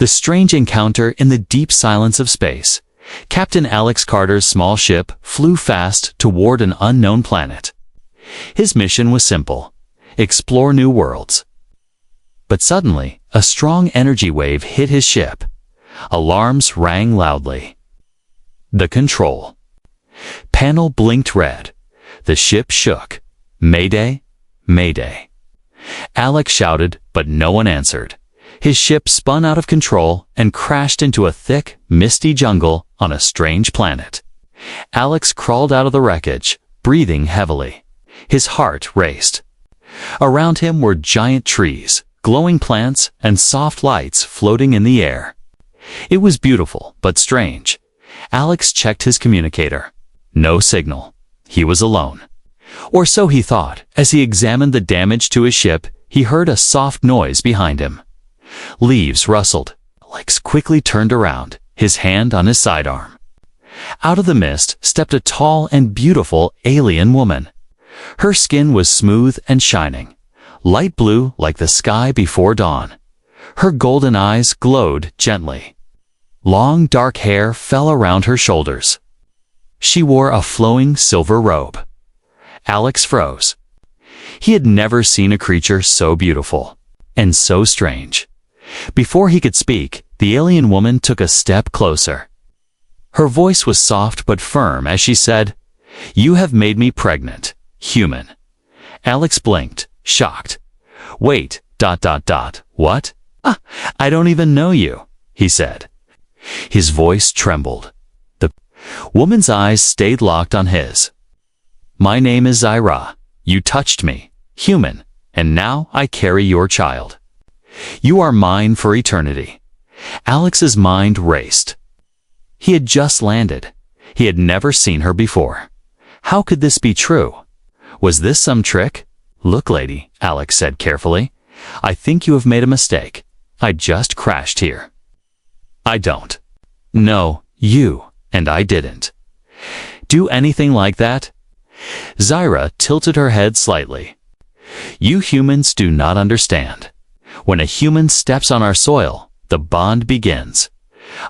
The strange encounter in the deep silence of space. Captain Alex Carter's small ship flew fast toward an unknown planet. His mission was simple: explore new worlds. But suddenly, a strong energy wave hit his ship. Alarms rang loudly. The control panel blinked red. The ship shook. Mayday! Mayday! Alex shouted, but no one answered. His ship spun out of control and crashed into a thick, misty jungle on a strange planet. Alex crawled out of the wreckage, breathing heavily. His heart raced. Around him were giant trees, glowing plants, and soft lights floating in the air. It was beautiful, but strange. Alex checked his communicator. No signal. He was alone. Or so he thought. As he examined the damage to his ship, he heard a soft noise behind him. Leaves rustled. Alex quickly turned around, his hand on his sidearm. Out of the mist stepped a tall and beautiful alien woman. Her skin was smooth and shining, light blue like the sky before dawn. Her golden eyes glowed gently. Long dark hair fell around her shoulders. She wore a flowing silver robe. Alex froze. He had never seen a creature so beautiful and so strange. Before he could speak, the alien woman took a step closer. Her voice was soft but firm as she said, "You have made me pregnant, human." Alex blinked, shocked. "Wait, ... what? I don't even know you," he said. His voice trembled. The woman's eyes stayed locked on his. "My name is Zyra. You touched me, human, and now I carry your child. You are mine for eternity." Alex's mind raced. He had just landed. He had never seen her before. How could this be true? Was this some trick? "Look, lady," Alex said carefully. "I think you have made a mistake. I just crashed here." "I don't." "No, you and I didn't." "Do anything like that?" Zyra tilted her head slightly. "You humans do not understand. When a human steps on our soil, the bond begins.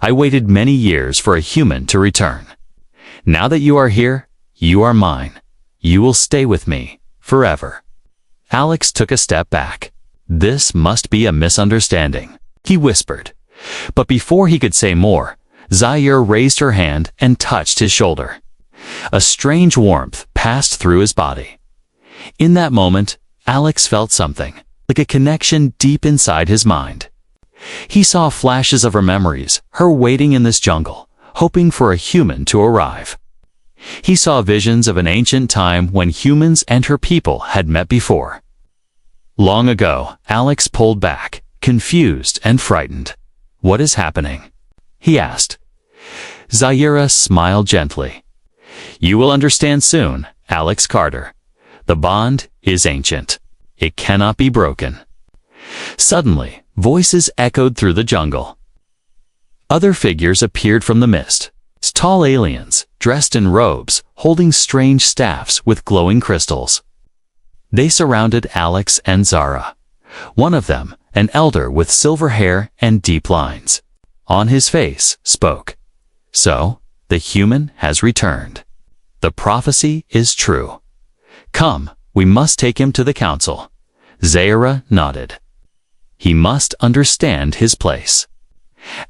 I waited many years for a human to return. Now that you are here, you are mine. You will stay with me forever." Alex took a step back. "This must be a misunderstanding," he whispered. But before he could say more, Zyra raised her hand and touched his shoulder. A strange warmth passed through his body. In that moment, Alex felt something, like a connection deep inside his mind. He saw flashes of her memories, her waiting in this jungle, hoping for a human to arrive. He saw visions of an ancient time when humans and her people had met before. Long ago, Alex pulled back, confused and frightened. "What is happening?" he asked. Zyra smiled gently. "You will understand soon, Alex Carter. The bond is ancient. It cannot be broken." Suddenly, voices echoed through the jungle. Other figures appeared from the mist. Tall aliens, dressed in robes, holding strange staffs with glowing crystals. They surrounded Alex and Zyra. One of them, an elder with silver hair and deep lines on his face, spoke. "So, the human has returned. The prophecy is true. Come, we must take him to the council." Zyra nodded. He must understand his place.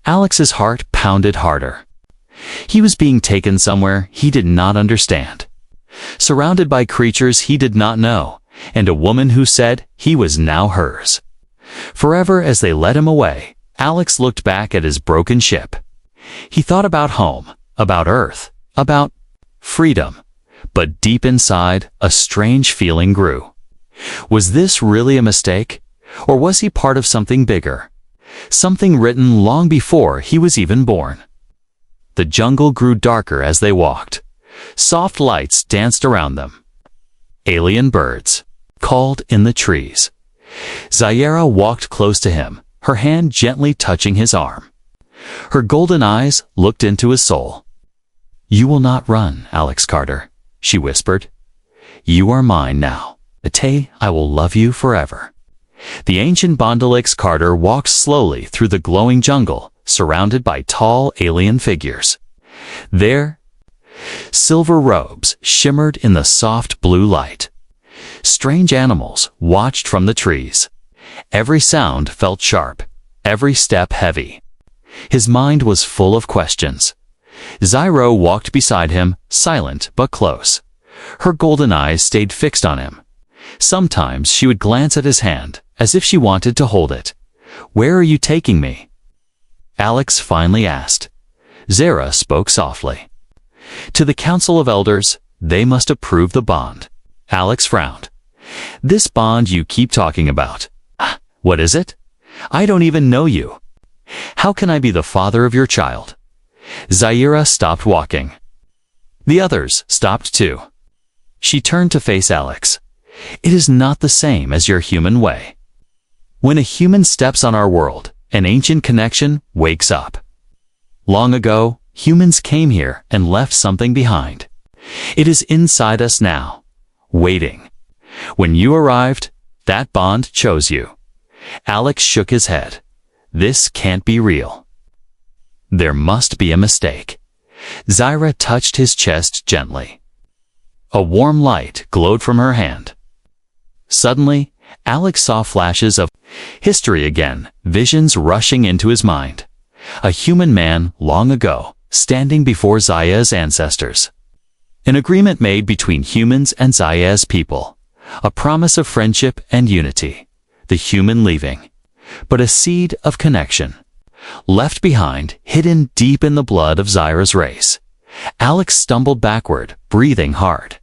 Alex's heart pounded harder. He was being taken somewhere he did not understand. Surrounded by creatures he did not know, and a woman who said he was now hers. Forever as they led him away, Alex looked back at his broken ship. He thought about home, about Earth, about freedom. But deep inside, a strange feeling grew. Was this really a mistake? Or was he part of something bigger? Something written long before he was even born. The jungle grew darker as they walked. Soft lights danced around them. Alien birds called in the trees. Zyra walked close to him, her hand gently touching his arm. Her golden eyes looked into his soul. "You will not run, Alex Carter," she whispered. "You are mine now. Ate, I will love you forever." The ancient Bondalix Carter walked slowly through the glowing jungle, surrounded by tall alien figures. Their silver robes shimmered in the soft blue light. Strange animals watched from the trees. Every sound felt sharp, every step heavy. His mind was full of questions. Zyro walked beside him, silent but close. Her golden eyes stayed fixed on him. Sometimes she would glance at his hand, as if she wanted to hold it. "Where are you taking me?" Alex finally asked. Zara spoke softly. "To the Council of Elders. They must approve the bond." Alex frowned. "This bond you keep talking about. What is it? I don't even know you. How can I be the father of your child?" Zaira stopped walking. The others stopped too. She turned to face Alex. "It is not the same as your human way. When a human steps on our world, an ancient connection wakes up. Long ago, humans came here and left something behind. It is inside us now, waiting. When you arrived, that bond chose you." Alex shook his head. "This can't be real. There must be a mistake." Zaira touched his chest gently. A warm light glowed from her hand. Suddenly, Alex saw flashes of history again, visions rushing into his mind. A human man, long ago, standing before Zaya's ancestors. An agreement made between humans and Zaya's people. A promise of friendship and unity. The human leaving. But a seed of connection. Left behind, hidden deep in the blood of Zaira's race. Alex stumbled backward, breathing hard.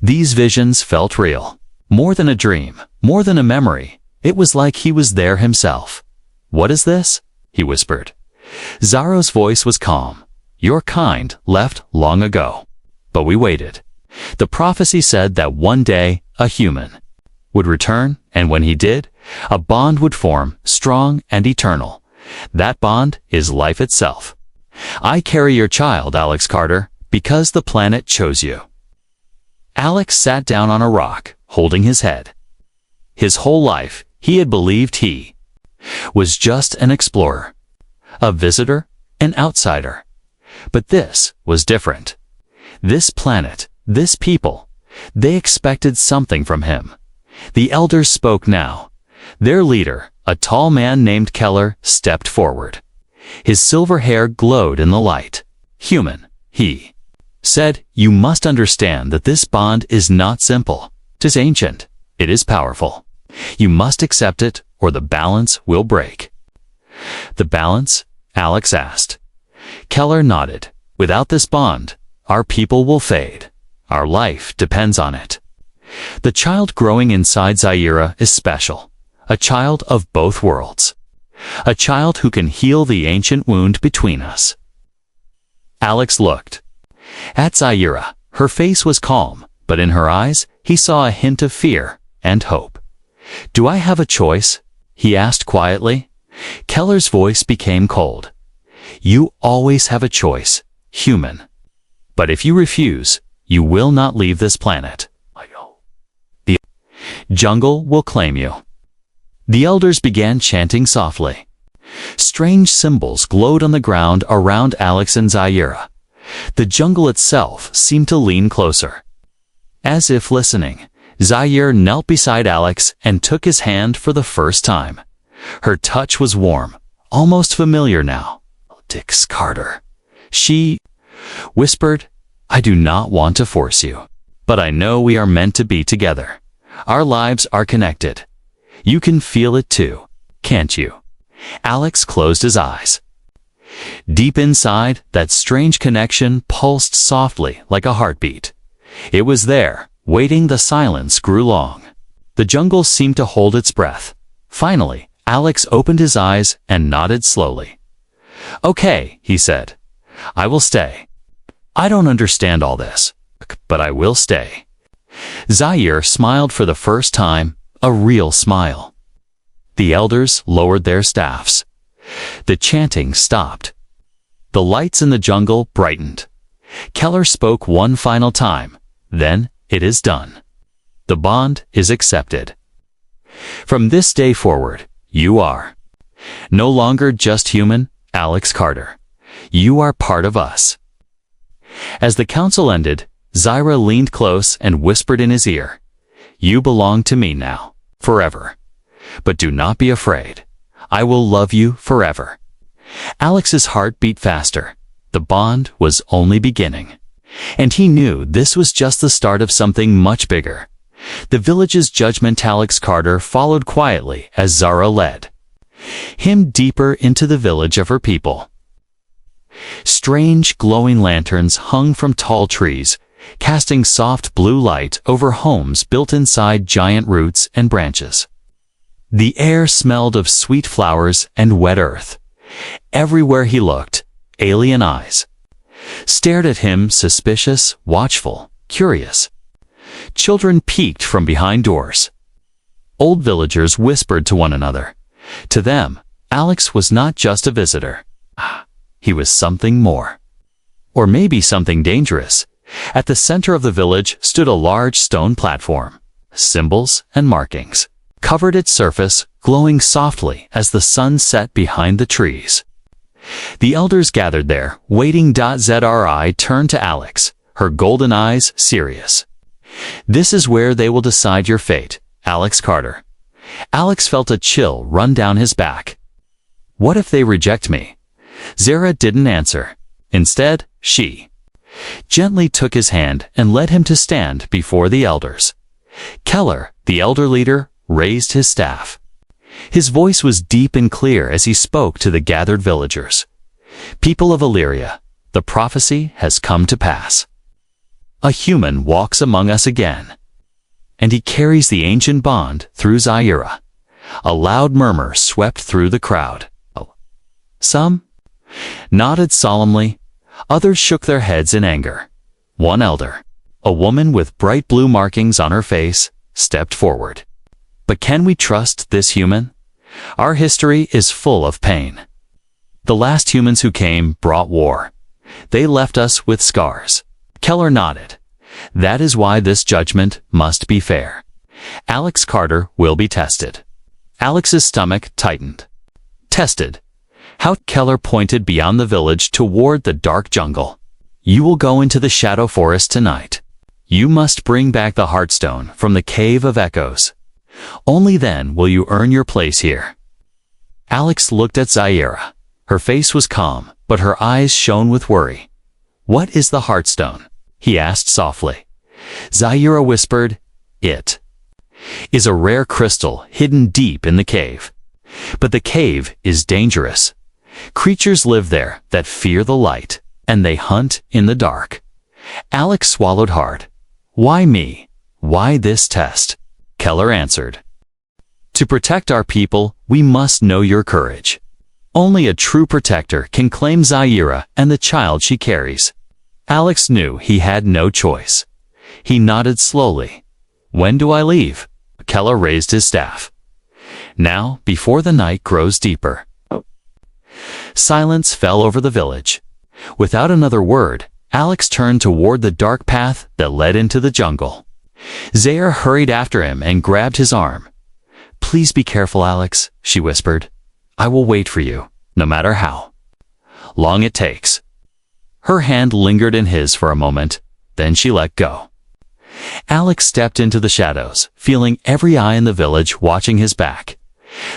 These visions felt real. More than a dream, more than a memory. It was like he was there himself. "What is this?" he whispered. Zaro's voice was calm. "Your kind left long ago. But we waited. The prophecy said that one day, a human would return, and when he did, a bond would form, strong and eternal. That bond is life itself. I carry your child, Alex Carter, because the planet chose you." Alex sat down on a rock, holding his head. His whole life, he had believed he was just an explorer, a visitor, an outsider. But this was different. This planet, this people, they expected something from him. The elders spoke now. Their leader, a tall man named Keller, stepped forward. His silver hair glowed in the light. "Human," he said, "you must understand that this bond is not simple. It is ancient. It is powerful. You must accept it, or the balance will break." "The balance?" Alex asked. Keller nodded. "Without this bond, our people will fade. Our life depends on it. The child growing inside Zaira is special. A child of both worlds. A child who can heal the ancient wound between us." Alex looked at Zaira. Her face was calm, but in her eyes, he saw a hint of fear and hope. "Do I have a choice?" he asked quietly. Keller's voice became cold. "You always have a choice, human. But if you refuse, you will not leave this planet. The jungle will claim you." The elders began chanting softly. Strange symbols glowed on the ground around Alex and Zaira. The jungle itself seemed to lean closer. As if listening, Zaire knelt beside Alex and took his hand for the first time. Her touch was warm, almost familiar now. "Dix Carter," she whispered, "I do not want to force you, but I know we are meant to be together. Our lives are connected. You can feel it too, can't you?" Alex closed his eyes. Deep inside, that strange connection pulsed softly like a heartbeat. It was there, waiting. The silence grew long. The jungle seemed to hold its breath. Finally, Alex opened his eyes and nodded slowly. "Okay," he said. "I will stay. I don't understand all this, but I will stay." Zaire smiled for the first time, a real smile. The elders lowered their staffs. The chanting stopped. The lights in the jungle brightened. Keller spoke one final time. "Then it is done. The bond is accepted." From this day forward, you are no longer just human, Alex Carter. You are part of us." As the council ended, Zaira leaned close and whispered in his ear, "You belong to me now, forever. But do not be afraid. I will love you forever." Alex's heart beat faster. The bond was only beginning. And he knew this was just the start of something much bigger. The village's judgment. Alex Carter followed quietly as Zara led him deeper into the village of her people. Strange, glowing lanterns hung from tall trees, casting soft blue light over homes built inside giant roots and branches. The air smelled of sweet flowers and wet earth. Everywhere he looked, alien eyes stared at him, suspicious, watchful, curious. Children peeked from behind doors. Old villagers whispered to one another. To them, Alex was not just a visitor. He was something more. Or maybe something dangerous. At the center of the village stood a large stone platform. Symbols and markings covered its surface, glowing softly as the sun set behind the trees. The elders gathered there, waiting. Zri turned to Alex, her golden eyes serious. "This is where they will decide your fate, Alex Carter." Alex felt a chill run down his back. "What if they reject me?" Zara didn't answer. Instead, she gently took his hand and led him to stand before the elders. Keller, the elder leader, raised his staff. His voice was deep and clear as he spoke to the gathered villagers. "People of Illyria, the prophecy has come to pass. A human walks among us again, and he carries the ancient bond through Zaira." A loud murmur swept through the crowd. Some nodded solemnly, others shook their heads in anger. One elder, a woman with bright blue markings on her face, stepped forward. "But can we trust this human? Our history is full of pain. The last humans who came brought war. They left us with scars." Keller nodded. "That is why this judgment must be fair. Alex Carter will be tested." Alex's stomach tightened. "Tested? How?" Keller pointed beyond the village toward the dark jungle. "You will go into the shadow forest tonight. You must bring back the Heartstone from the Cave of Echoes. Only then will you earn your place here." Alex looked at Zaira. Her face was calm, but her eyes shone with worry. "What is the Heartstone?" he asked softly. Zaira whispered, "It is a rare crystal hidden deep in the cave. But the cave is dangerous. Creatures live there that fear the light, and they hunt in the dark." Alex swallowed hard. "Why me? Why this test?" Keller answered. "To protect our people, we must know your courage. Only a true protector can claim Zaira and the child she carries." Alex knew he had no choice. He nodded slowly. "When do I leave?" Keller raised his staff. "Now, before the night grows deeper." Silence fell over the village. Without another word, Alex turned toward the dark path that led into the jungle. Zaire hurried after him and grabbed his arm. "Please be careful, Alex," she whispered. "I will wait for you, no matter how long it takes." Her hand lingered in his for a moment, then she let go. Alex stepped into the shadows, feeling every eye in the village watching his back.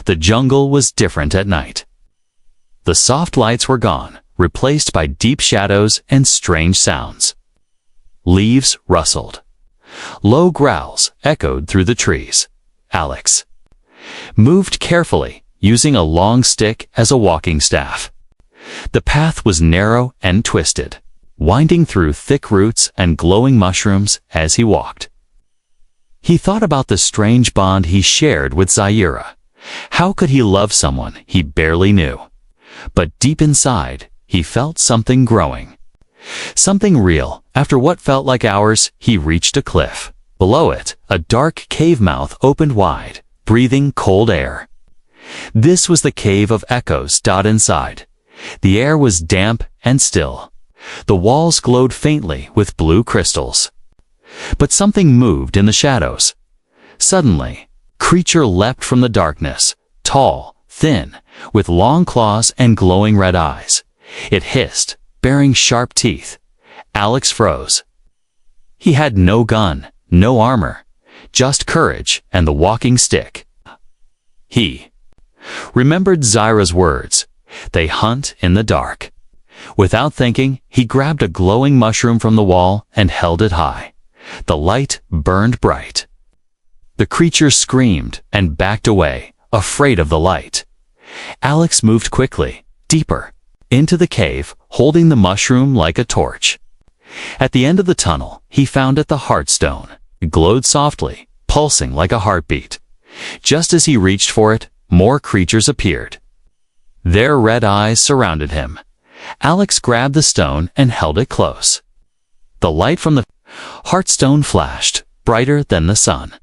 The jungle was different at night. The soft lights were gone, replaced by deep shadows and strange sounds. Leaves rustled. Low growls echoed through the trees. Alex moved carefully, using a long stick as a walking staff. The path was narrow and twisted, winding through thick roots and glowing mushrooms as he walked. He thought about the strange bond he shared with Zaira. How could he love someone he barely knew? But deep inside, he felt something growing. Something real. After what felt like hours, he reached a cliff. Below it, a dark cave mouth opened wide, breathing cold air. This was the Cave of Echoes. Inside, the air was damp and still. The walls glowed faintly with blue crystals. But something moved in the shadows. Suddenly, creature leapt from the darkness, tall, thin, with long claws and glowing red eyes. It hissed, baring sharp teeth. Alex froze. He had no gun, no armor, just courage and the walking stick. He remembered Zyra's words. They hunt in the dark. Without thinking, he grabbed a glowing mushroom from the wall and held it high. The light burned bright. The creature screamed and backed away, afraid of the light. Alex moved quickly, deeper, into the cave, holding the mushroom like a torch. At the end of the tunnel, he found it the heartstone. It glowed softly, pulsing like a heartbeat. Just as he reached for it, more creatures appeared. Their red eyes surrounded him. Alex grabbed the stone and held it close. The light from the heartstone flashed, brighter than the sun.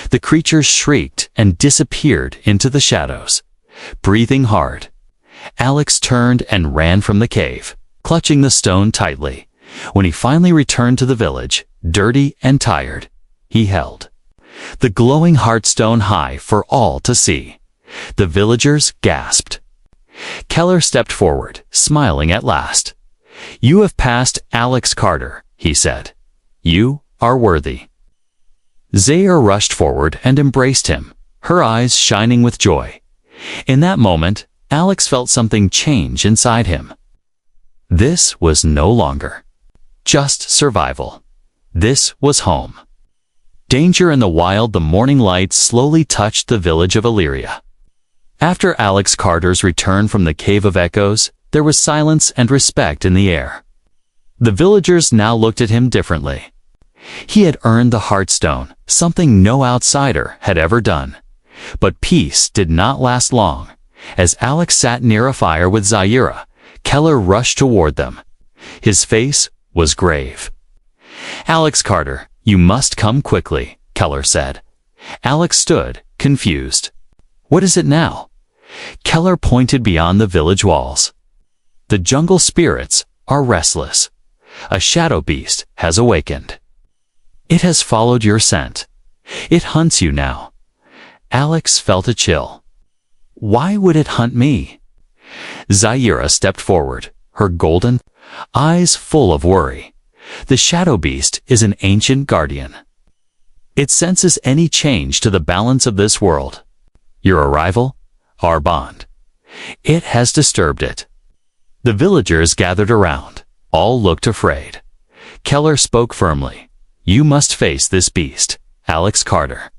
The creatures shrieked and disappeared into the shadows. Breathing hard, Alex turned and ran from the cave, clutching the stone tightly. When he finally returned to the village, dirty and tired, he held the glowing heartstone high for all to see. The villagers gasped. Keller stepped forward, smiling at last. "You have passed Alex Carter," he said. "You are worthy." Zaire rushed forward and embraced him, her eyes shining with joy. In that moment, Alex felt something change inside him. This was no longer just survival. This was home. Danger in the wild. The morning light slowly touched the village of Illyria. After Alex Carter's return from the Cave of Echoes, there was silence and respect in the air. The villagers now looked at him differently. He had earned the Heartstone, something no outsider had ever done. But peace did not last long. As Alex sat near a fire with Zyra, Keller rushed toward them. His face was grave. "Alex Carter, you must come quickly," Keller said. Alex stood, confused. "What is it now?" Keller pointed beyond the village walls. "The jungle spirits are restless. A shadow beast has awakened. It has followed your scent. It hunts you now." Alex felt a chill. "Why would it hunt me?" Zyra stepped forward, her golden eyes full of worry. "The shadow beast is an ancient guardian. It senses any change to the balance of this world. Your arrival, our bond. It has disturbed it." The villagers gathered around. All looked afraid. Keller spoke firmly. "You must face this beast, Alex Carter.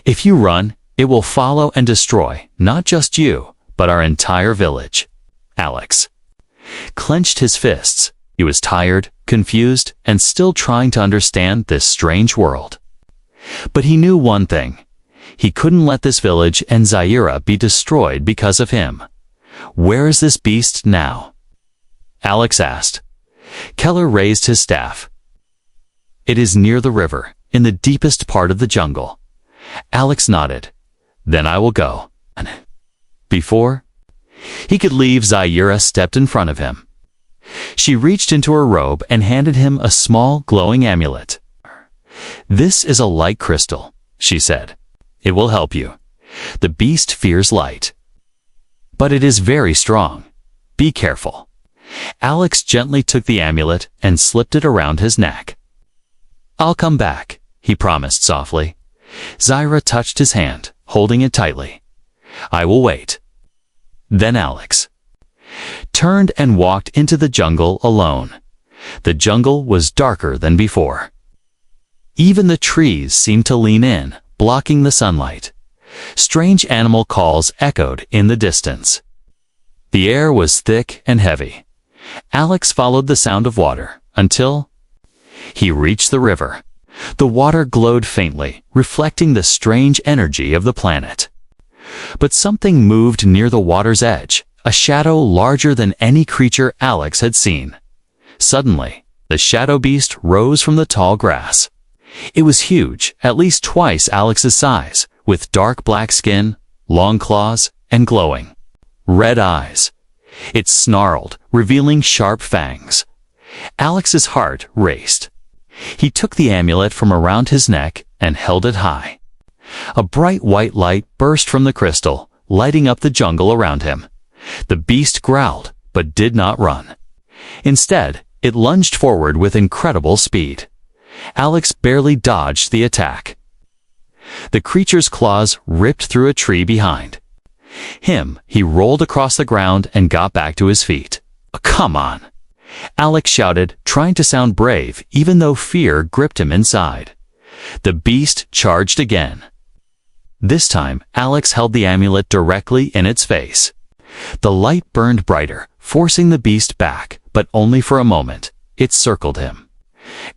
If you run, it will follow and destroy not just you, but our entire village." Alex clenched his fists. He was tired, confused, and still trying to understand this strange world. But he knew one thing. He couldn't let this village and Zyra be destroyed because of him. "Where is this beast now?" Alex asked. Keller raised his staff. "It is near the river, in the deepest part of the jungle." Alex nodded. "Then I will go." Before he could leave, Zyra stepped in front of him. She reached into her robe and handed him a small, glowing amulet. "This is a light crystal," she said. "It will help you. The beast fears light. But it is very strong. Be careful." Alex gently took the amulet and slipped it around his neck. "I'll come back," he promised softly. Zyra touched his hand, holding it tightly. "I will wait." Then Alex turned and walked into the jungle alone. The jungle was darker than before. Even the trees seemed to lean in, blocking the sunlight. Strange animal calls echoed in the distance. The air was thick and heavy. Alex followed the sound of water until he reached the river. The water glowed faintly, reflecting the strange energy of the planet. But something moved near the water's edge, a shadow larger than any creature Alex had seen. Suddenly, the shadow beast rose from the tall grass. It was huge, at least twice Alex's size, with dark black skin, long claws, and glowing red eyes. It snarled, revealing sharp fangs. Alex's heart raced. He took the amulet from around his neck and held it high. A bright white light burst from the crystal, lighting up the jungle around him. The beast growled, but did not run. Instead, it lunged forward with incredible speed. Alex barely dodged the attack. The creature's claws ripped through a tree behind him. He rolled across the ground and got back to his feet. "Come on!" Alex shouted, trying to sound brave even though fear gripped him inside. The beast charged again. This time, Alex held the amulet directly in its face. The light burned brighter, forcing the beast back, but only for a moment. It circled him.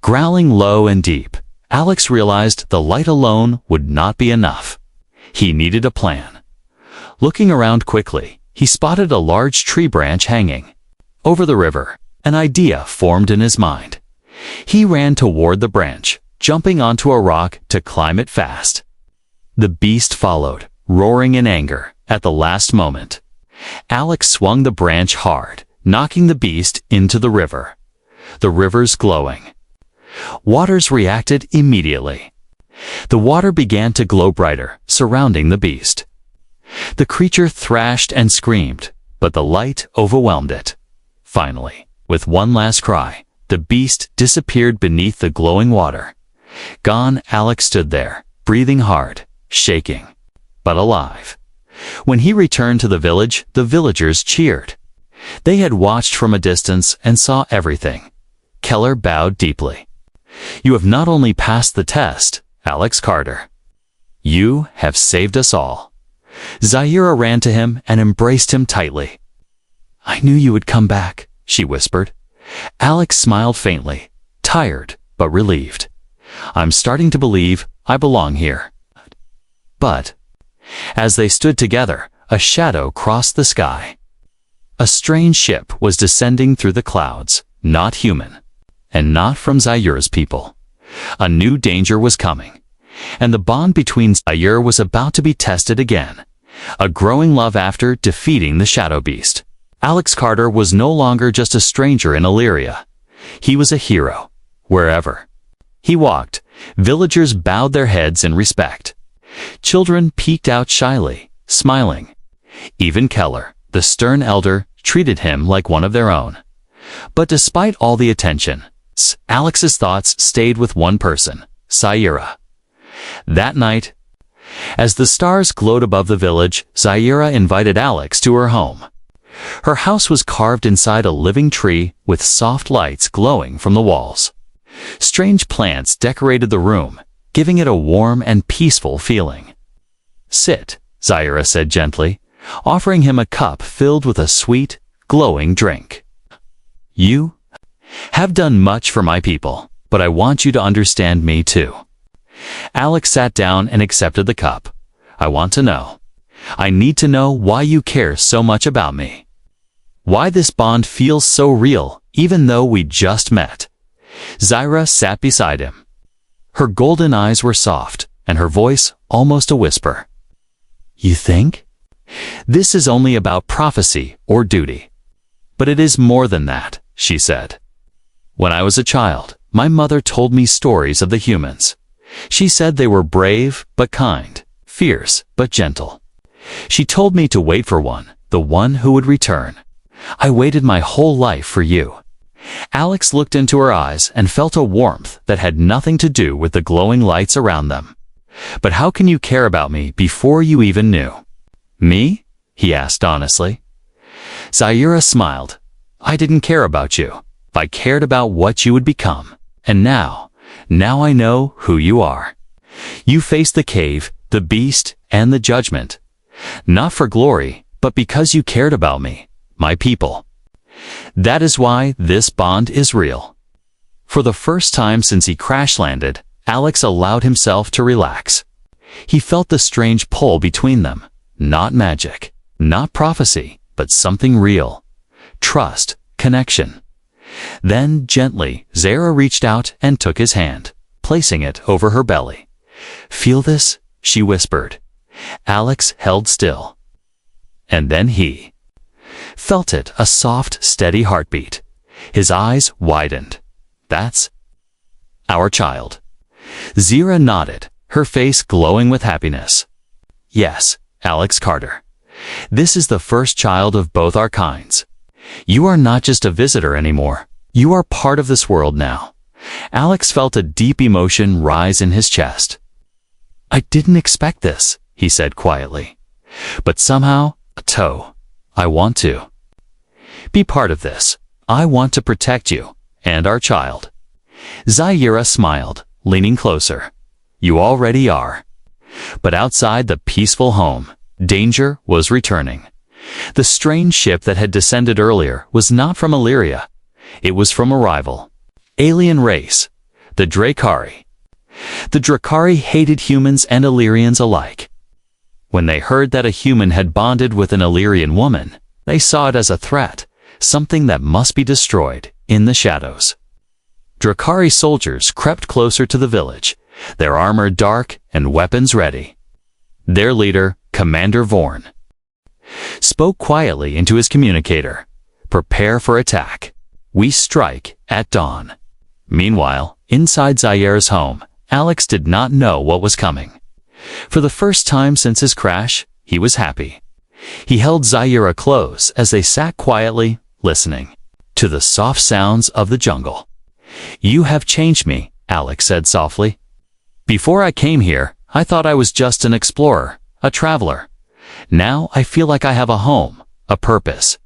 Growling low and deep, Alex realized the light alone would not be enough. He needed a plan. Looking around quickly, he spotted a large tree branch hanging over the river. An idea formed in his mind. He ran toward the branch, jumping onto a rock to climb it fast. The beast followed, roaring in anger. At the last moment, Alex swung the branch hard, knocking the beast into the river. The river's glowing waters reacted immediately. The water began to glow brighter, surrounding the beast. The creature thrashed and screamed, but the light overwhelmed it. Finally, with one last cry, the beast disappeared beneath the glowing water. Gone, Alex stood there, breathing hard, shaking, but alive. When he returned to the village, the villagers cheered. They had watched from a distance and saw everything. Keller bowed deeply. "You have not only passed the test, Alex Carter. You have saved us all." Zaira ran to him and embraced him tightly. "I knew you would come back," she whispered. Alex smiled faintly, tired but relieved. "I'm starting to believe I belong here." But as they stood together, a shadow crossed the sky. A strange ship was descending through the clouds, not human, and not from Zaira's people. A new danger was coming, and the bond between Zaira was about to be tested again. A growing love after defeating the Shadow Beast. Alex Carter was no longer just a stranger in Illyria. He was a hero. Wherever he walked, villagers bowed their heads in respect. Children peeked out shyly, smiling. Even Keller, the stern elder, treated him like one of their own. But despite all the attention, Alex's thoughts stayed with one person, Zaira. That night, as the stars glowed above the village, Zaira invited Alex to her home. Her house was carved inside a living tree with soft lights glowing from the walls. Strange plants decorated the room, giving it a warm and peaceful feeling. "Sit," Zaira said gently, offering him a cup filled with a sweet, glowing drink. "You have done much for my people, but I want you to understand me too." Alex sat down and accepted the cup. "I want to know. I need to know why you care so much about me. Why this bond feels so real, even though we just met." Zaira sat beside him. Her golden eyes were soft, and her voice almost a whisper. "You think? This is only about prophecy or duty. But it is more than that," she said. "When I was a child, my mother told me stories of the humans. She said they were brave but kind, fierce but gentle. She told me to wait for one, the one who would return. I waited my whole life for you." Alex looked into her eyes and felt a warmth that had nothing to do with the glowing lights around them. "But how can you care about me before you even knew?" "Me?" he asked honestly. Zaira smiled. "I didn't care about you. I cared about what you would become. And now I know who you are. You faced the cave, the beast, and the judgment. Not for glory, but because you cared about me, my people. That is why this bond is real." For the first time since he crash-landed, Alex allowed himself to relax. He felt the strange pull between them. Not magic, not prophecy, but something real. Trust, connection. Then, gently, Zaira reached out and took his hand, placing it over her belly. "Feel this?" she whispered. Alex held still. And then he felt it, a soft, steady heartbeat. His eyes widened. "That's our child." Zaira nodded, her face glowing with happiness. "Yes, Alex Carter. This is the first child of both our kinds. You are not just a visitor anymore. You are part of this world now." Alex felt a deep emotion rise in his chest. "I didn't expect this," he said quietly. "But somehow, I want to be part of this. I want to protect you and our child." Zaira smiled, leaning closer. "You already are." But outside the peaceful home, danger was returning. The strange ship that had descended earlier was not from Illyria. It was from a rival. Alien race, the Dracari. The Dracari hated humans and Illyrians alike. When they heard that a human had bonded with an Illyrian woman, they saw it as a threat, something that must be destroyed in the shadows. Dracari soldiers crept closer to the village, their armor dark and weapons ready. Their leader, Commander Vorn, spoke quietly into his communicator. "Prepare for attack. We strike at dawn." Meanwhile, inside Zaira's home, Alex did not know what was coming. For the first time since his crash, he was happy. He held Zaira close as they sat quietly, listening to the soft sounds of the jungle. "You have changed me," Alex said softly. "Before I came here, I thought I was just an explorer, a traveler. Now I feel like I have a home, a purpose."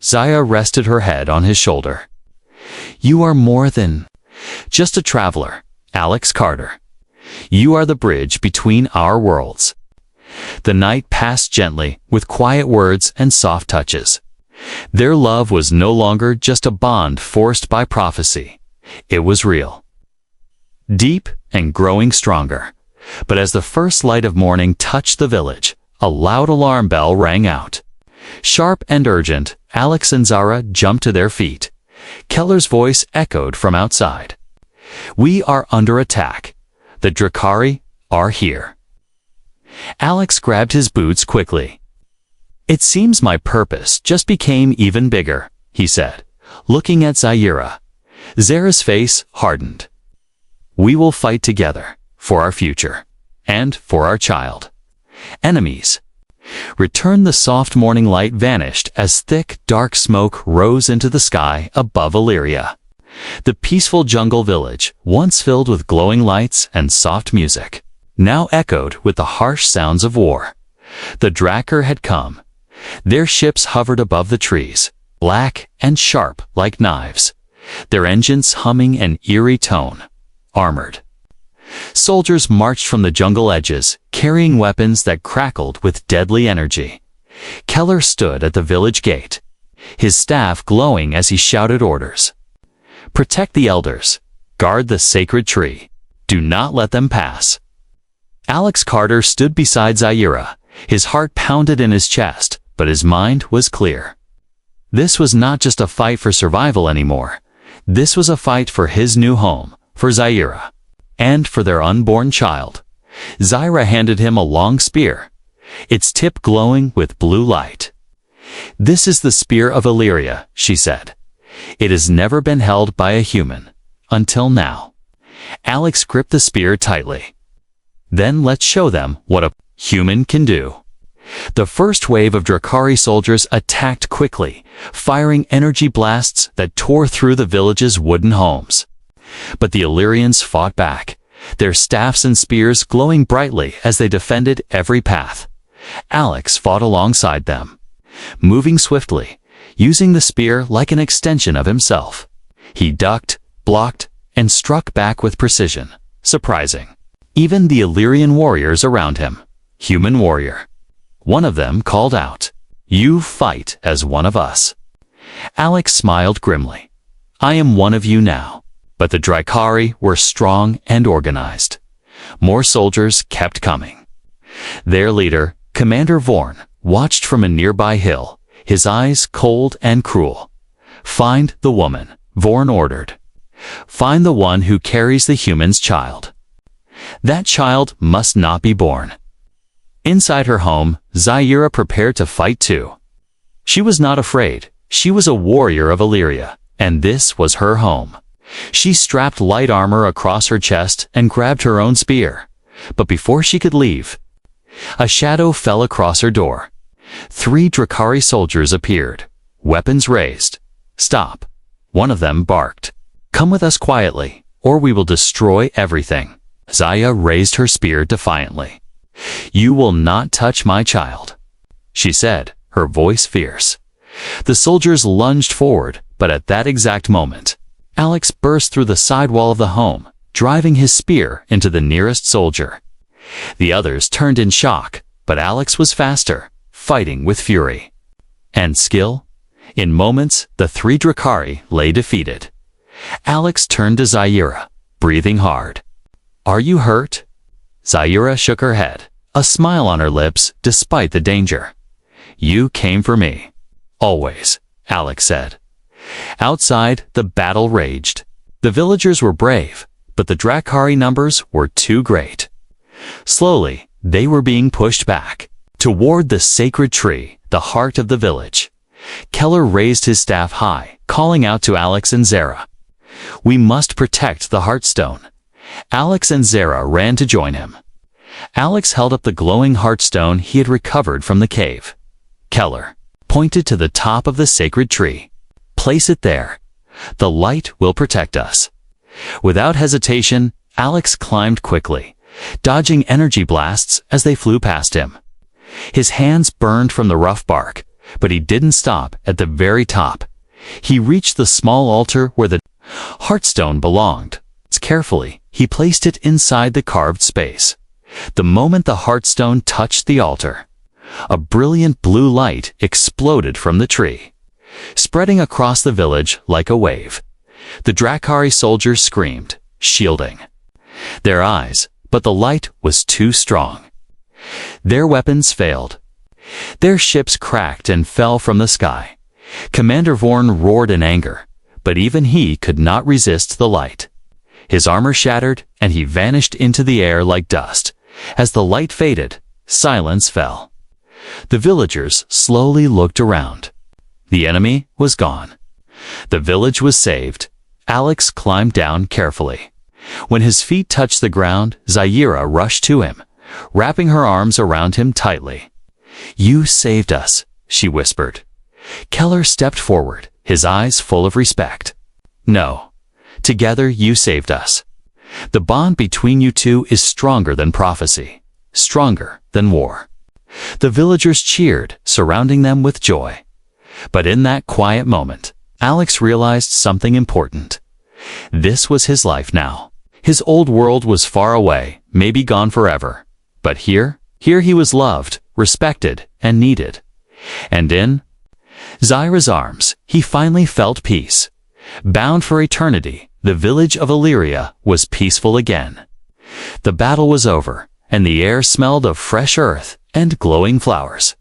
Zaira rested her head on his shoulder. "You are more than just a traveler, Alex Carter. You are the bridge between our worlds." The night passed gently, with quiet words and soft touches. Their love was no longer just a bond forced by prophecy. It was real, deep and growing stronger. But as the first light of morning touched the village, a loud alarm bell rang out. Sharp and urgent, Alex and Zara jumped to their feet. Keller's voice echoed from outside. "We are under attack. The Dracari are here." Alex grabbed his boots quickly. "It seems my purpose just became even bigger," he said, looking at Zaira. Zara's face hardened. "We will fight together, for our future, and for our child." Enemies. Return. The soft morning light vanished as thick, dark smoke rose into the sky above Illyria. The peaceful jungle village, once filled with glowing lights and soft music, now echoed with the harsh sounds of war. The Drakkar had come. Their ships hovered above the trees, black and sharp like knives, their engines humming an eerie tone. Armored soldiers marched from the jungle edges, carrying weapons that crackled with deadly energy. Keller stood at the village gate, his staff glowing as he shouted orders. "Protect the elders. Guard the sacred tree. Do not let them pass." Alex Carter stood beside Zaira. His heart pounded in his chest, but his mind was clear. This was not just a fight for survival anymore. This was a fight for his new home, for Zaira, and for their unborn child. Zaira handed him a long spear, its tip glowing with blue light. "This is the spear of Illyria," she said. "It has never been held by a human, until now." Alex gripped the spear tightly. "Then let's show them what a human can do." The first wave of Dracari soldiers attacked quickly, firing energy blasts that tore through the village's wooden homes. But the Illyrians fought back, their staffs and spears glowing brightly as they defended every path. Alex fought alongside them, moving swiftly, using the spear like an extension of himself. He ducked, blocked, and struck back with precision, surprising even the Illyrian warriors around him. "Human warrior." One of them called out, "You fight as one of us." Alex smiled grimly. "I am one of you now." But the Dracari were strong and organized. More soldiers kept coming. Their leader, Commander Vorn, watched from a nearby hill, his eyes cold and cruel. "Find the woman," Vorn ordered. "Find the one who carries the human's child. That child must not be born." Inside her home, Zaira prepared to fight too. She was not afraid. She was a warrior of Illyria, and this was her home. She strapped light armor across her chest and grabbed her own spear, But before she could leave, a shadow fell across her door. 3 Drakari soldiers appeared, weapons raised. "Stop," one of them barked. "Come with us quietly, or we will destroy everything." Zaya raised her spear defiantly. "You will not touch my child," she said, her voice fierce. The soldiers lunged forward, but at that exact moment, Alex burst through the side wall of the home, driving his spear into the nearest soldier. The others turned in shock, but Alex was faster, fighting with fury and skill. In moments, the 3 Drakari lay defeated. Alex turned to Zaira, breathing hard. "Are you hurt?" Zaira shook her head, a smile on her lips despite the danger. "You came for me." "Always," Alex said. Outside, the battle raged. The villagers were brave, but the Drakari numbers were too great. Slowly, they were being pushed back toward the sacred tree, the heart of the village. Keller raised his staff high, calling out to Alex and Zara. "We must protect the Heartstone." Alex and Zara ran to join him. Alex held up the glowing Heartstone he had recovered from the cave. Keller pointed to the top of the sacred tree. "Place it there. The light will protect us." Without hesitation, Alex climbed quickly, dodging energy blasts as they flew past him. His hands burned from the rough bark, but he didn't stop at the very top. He reached the small altar where the Heartstone belonged. Carefully, he placed it inside the carved space. The moment the Heartstone touched the altar, a brilliant blue light exploded from the tree, spreading across the village like a wave. The Drakari soldiers screamed, shielding their eyes, but the light was too strong. Their weapons failed. Their ships cracked and fell from the sky. Commander Vorn roared in anger, but even he could not resist the light. His armor shattered, and he vanished into the air like dust. As the light faded, silence fell. The villagers slowly looked around. The enemy was gone. The village was saved. Alex climbed down carefully. When his feet touched the ground, Zaira rushed to him, wrapping her arms around him tightly. "You saved us," she whispered. Keller stepped forward, his eyes full of respect. "No. Together you saved us. The bond between you two is stronger than prophecy, stronger than war." The villagers cheered, surrounding them with joy. But in that quiet moment, Alex realized something important. This was his life now. His old world was far away, maybe gone forever. But here he was loved, respected, and needed. And in Zaira's arms, he finally felt peace. Bound for eternity, the village of Illyria was peaceful again. The battle was over, and the air smelled of fresh earth and glowing flowers.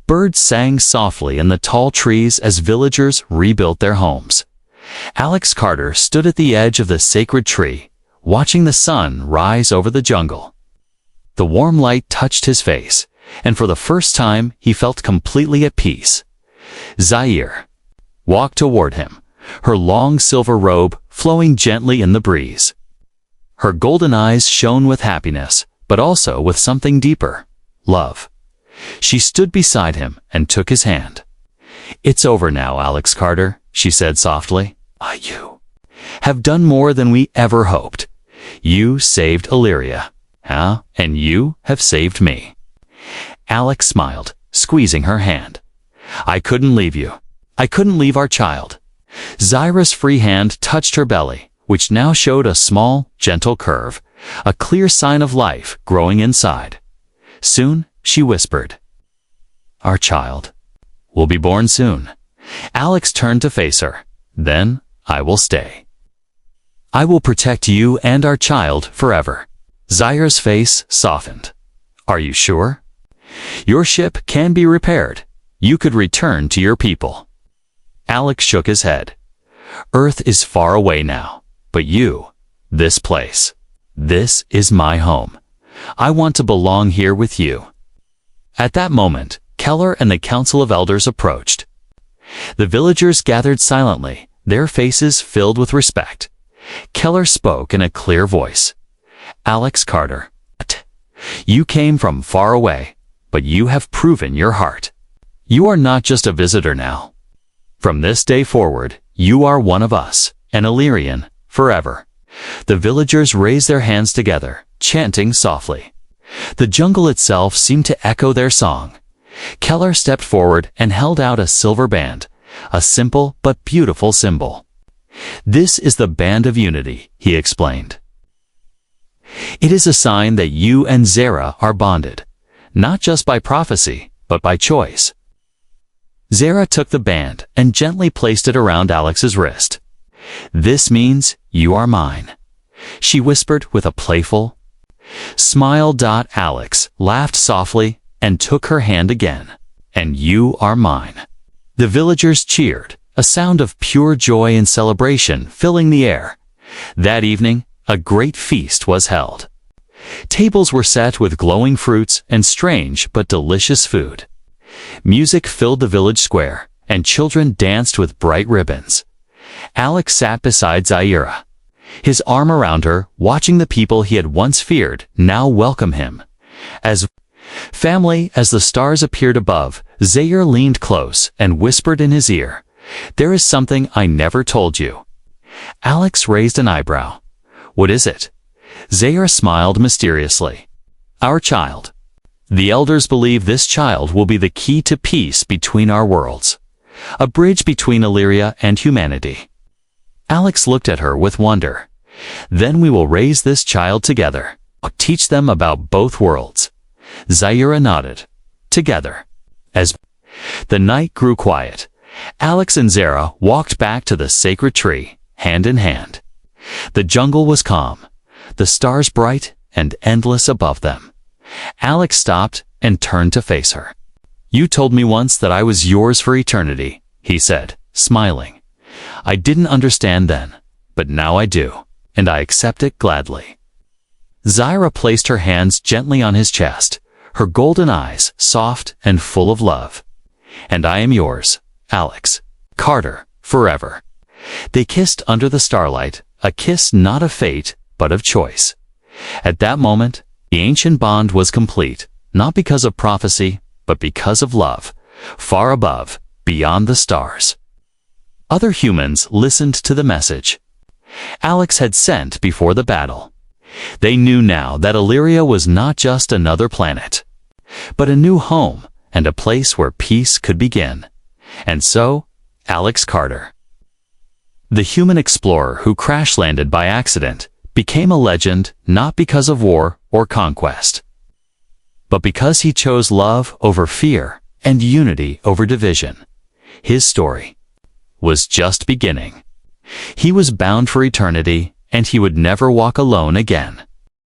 Birds sang softly in the tall trees as villagers rebuilt their homes. Alex Carter stood at the edge of the sacred tree, watching the sun rise over the jungle. The warm light touched his face, and for the first time he felt completely at peace. Zaire walked toward him, her long silver robe flowing gently in the breeze. Her golden eyes shone with happiness, but also with something deeper, love. She stood beside him and took his hand. "It's over now, Alex Carter," she said softly. "You have done more than we ever hoped. You saved Illyria, and you have saved me." Alex smiled, squeezing her hand. "I couldn't leave you. I couldn't leave our child." Zaira's free hand touched her belly, which now showed a small, gentle curve, a clear sign of life growing inside. Soon, she whispered, "Our child will be born soon." Alex turned to face her. "Then I will stay. I will protect you and our child forever." Zaira's face softened. "Are you sure? Your ship can be repaired. You could return to your people." Alex shook his head. "Earth is far away now, but you, this place, this is my home. I want to belong here with you." At that moment, Keller and the Council of Elders approached. The villagers gathered silently, their faces filled with respect. Keller spoke in a clear voice. "Alex Carter, You came from far away, but you have proven your heart. You are not just a visitor now. From this day forward, you are one of us, an Illyrian, forever." The villagers raised their hands together, chanting softly. The jungle itself seemed to echo their song. Keller stepped forward and held out a silver band, a simple but beautiful symbol. "This is the band of unity," he explained. "It is a sign that you and Zara are bonded, not just by prophecy, but by choice." Zara took the band and gently placed it around Alex's wrist. "This means you are mine," she whispered with a playful smile. Alex laughed softly and took her hand again. "And you are mine." The villagers cheered, a sound of pure joy and celebration filling the air. That evening, a great feast was held. Tables were set with glowing fruits and strange but delicious food. Music filled the village square, and children danced with bright ribbons. Alex sat beside Zaira, his arm around her, watching the people he had once feared now welcome him. As family, as the stars appeared above, Zaire leaned close and whispered in his ear, "There is something I never told you." Alex raised an eyebrow. "What is it?" Zaire smiled mysteriously. "Our child. The elders believe this child will be the key to peace between our worlds, a bridge between Illyria and humanity." Alex looked at her with wonder. "Then we will raise this child together, teach them about both worlds." Zaira nodded. "Together." As the night grew quiet, Alex and Zara walked back to the sacred tree, hand in hand. The jungle was calm, the stars bright and endless above them. Alex stopped and turned to face her. "You told me once that I was yours for eternity," he said, smiling. "I didn't understand then, but now I do, and I accept it gladly." Zaira placed her hands gently on his chest, her golden eyes soft and full of love. "And I am yours, Alex Carter, forever." They kissed under the starlight, a kiss not of fate, but of choice. At that moment, the ancient bond was complete, not because of prophecy, but because of love, far above, beyond the stars. Other humans listened to the message Alex had sent before the battle. They knew now that Illyria was not just another planet, but a new home and a place where peace could begin. And so, Alex Carter, the human explorer who crash-landed by accident, became a legend not because of war or conquest, but because he chose love over fear and unity over division. His story was just beginning. He was bound for eternity, and he would never walk alone again.